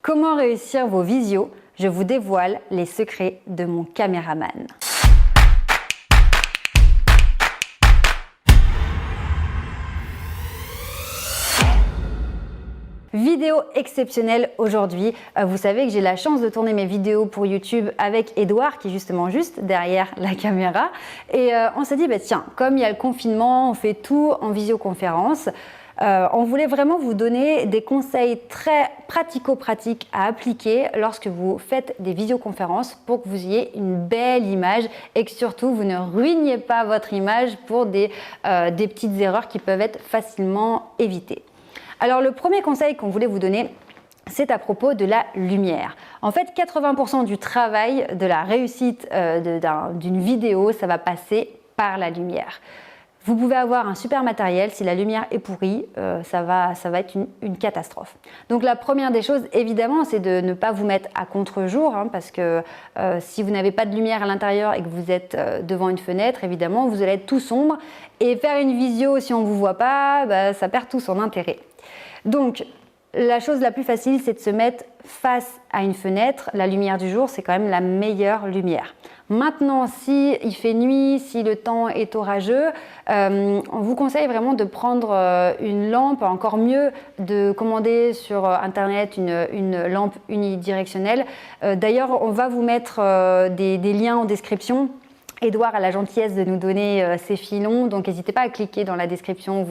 Comment réussir vos visios? Je vous dévoile les secrets de mon caméraman. Vidéo exceptionnelle aujourd'hui. Vous savez que j'ai la chance de tourner mes vidéos pour YouTube avec Edouard qui est justement juste derrière la caméra. Et on s'est dit, tiens, comme il y a le confinement, on fait tout en visioconférence. On voulait vraiment vous donner des conseils très pratico-pratiques à appliquer lorsque vous faites des visioconférences pour que vous ayez une belle image et que surtout vous ne ruiniez pas votre image pour des petites erreurs qui peuvent être facilement évitées. Alors le premier conseil qu'on voulait vous donner, c'est à propos de la lumière. En fait, 80% du travail de la réussite d'une vidéo, ça va passer par la lumière. Vous pouvez avoir un super matériel, si la lumière est pourrie, ça va être une catastrophe. Donc la première des choses, évidemment, c'est de ne pas vous mettre à contre-jour, parce que si vous n'avez pas de lumière à l'intérieur et que vous êtes devant une fenêtre, évidemment, vous allez être tout sombre. Et faire une visio, si on ne vous voit pas, ça perd tout son intérêt. Donc, la chose la plus facile, c'est de se mettre face à une fenêtre. La lumière du jour, c'est quand même la meilleure lumière. Maintenant, si il fait nuit, si le temps est orageux, on vous conseille vraiment de prendre une lampe, encore mieux de commander sur Internet une lampe unidirectionnelle. D'ailleurs, on va vous mettre des liens en description. Edouard a la gentillesse de nous donner ses filons, donc n'hésitez pas à cliquer dans la description,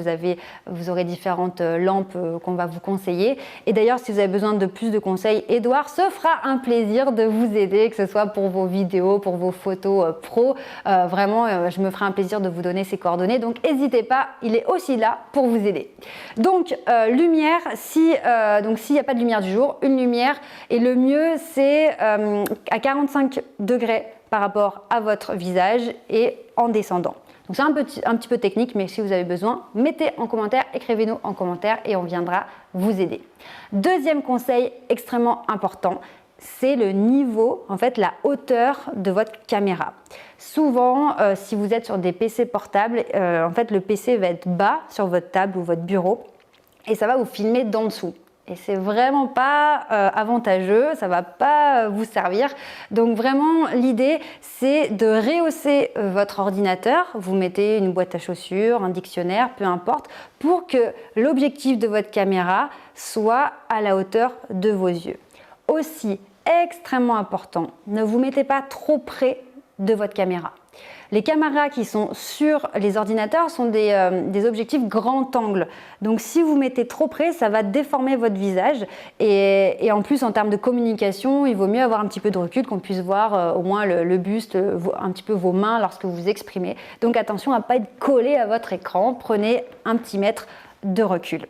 vous aurez différentes lampes qu'on va vous conseiller. Et d'ailleurs, si vous avez besoin de plus de conseils, Edouard se fera un plaisir de vous aider, que ce soit pour vos vidéos, pour vos photos pro. Vraiment, je me ferai un plaisir de vous donner ses coordonnées, donc n'hésitez pas, il est aussi là pour vous aider. Donc, lumière, s'il n'y a pas de lumière du jour, une lumière, et le mieux, c'est à 45 degrés par rapport à votre visage et en descendant. Donc c'est un petit peu technique, mais si vous avez besoin, mettez en commentaire, écrivez-nous en commentaire et on viendra vous aider. Deuxième conseil extrêmement important, c'est le niveau, en fait la hauteur de votre caméra. Souvent, si vous êtes sur des PC portables, en fait le PC va être bas sur votre table ou votre bureau et ça va vous filmer d'en dessous. Et c'est vraiment pas avantageux, ça va pas vous servir. Donc vraiment, l'idée, c'est de rehausser votre ordinateur. Vous mettez une boîte à chaussures, un dictionnaire, peu importe, pour que l'objectif de votre caméra soit à la hauteur de vos yeux. Aussi, extrêmement important, ne vous mettez pas trop près de votre caméra. Les caméras qui sont sur les ordinateurs sont des objectifs grand angle. Donc si vous mettez trop près, ça va déformer votre visage. Et en plus, en termes de communication, il vaut mieux avoir un petit peu de recul, qu'on puisse voir au moins le buste, un petit peu vos mains lorsque vous vous exprimez. Donc attention à ne pas être collé à votre écran. Prenez un petit mètre de recul.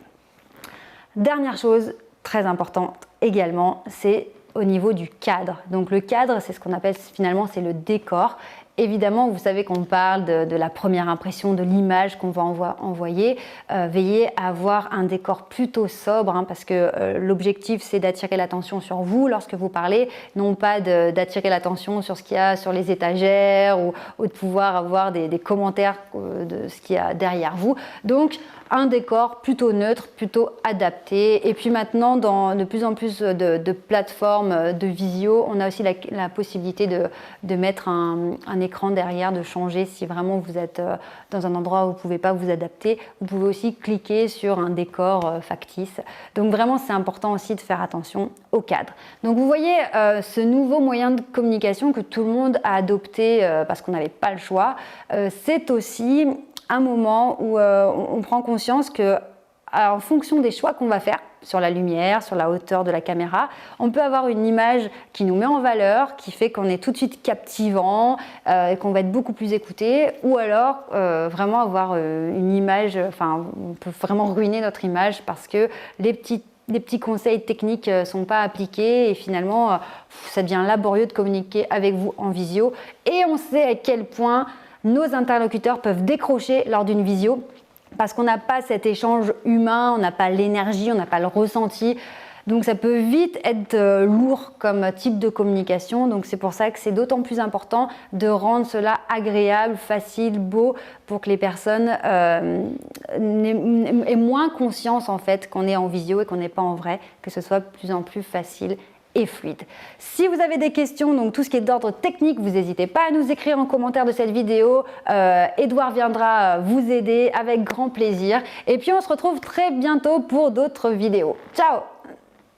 Dernière chose très importante également, c'est au niveau du cadre. Donc le cadre, c'est ce qu'on appelle finalement, c'est le décor. Évidemment, vous savez qu'on parle de la première impression, de l'image qu'on va envoyer. Veillez à avoir un décor plutôt sobre, parce que l'objectif, c'est d'attirer l'attention sur vous lorsque vous parlez, non pas d'attirer l'attention sur ce qu'il y a sur les étagères ou de pouvoir avoir des commentaires de ce qu'il y a derrière vous. Donc, un décor plutôt neutre, plutôt adapté. Et puis maintenant, dans de plus en plus de plateformes de visio, on a aussi la possibilité de mettre un écran derrière, de changer si vraiment vous êtes dans un endroit où vous ne pouvez pas vous adapter. Vous pouvez aussi cliquer sur un décor factice. Donc vraiment, c'est important aussi de faire attention au cadre. Donc vous voyez ce nouveau moyen de communication que tout le monde a adopté parce qu'on n'avait pas le choix. C'est aussi un moment où on prend conscience que, en fonction des choix qu'on va faire sur la lumière, sur la hauteur de la caméra, on peut avoir une image qui nous met en valeur, qui fait qu'on est tout de suite captivant, et qu'on va être beaucoup plus écouté, ou alors vraiment avoir une image, on peut vraiment ruiner notre image parce que les petits conseils techniques ne sont pas appliqués et finalement ça devient laborieux de communiquer avec vous en visio. Et on sait à quel point nos interlocuteurs peuvent décrocher lors d'une visio parce qu'on n'a pas cet échange humain, on n'a pas l'énergie, on n'a pas le ressenti. Donc ça peut vite être lourd comme type de communication. Donc c'est pour ça que c'est d'autant plus important de rendre cela agréable, facile, beau, pour que les personnes aient moins conscience en fait qu'on est en visio et qu'on n'est pas en vrai, que ce soit de plus en plus facile et fluide. Si vous avez des questions, donc tout ce qui est d'ordre technique, vous n'hésitez pas à nous écrire en commentaire de cette vidéo. Edouard viendra vous aider avec grand plaisir. Et puis on se retrouve très bientôt pour d'autres vidéos. Ciao!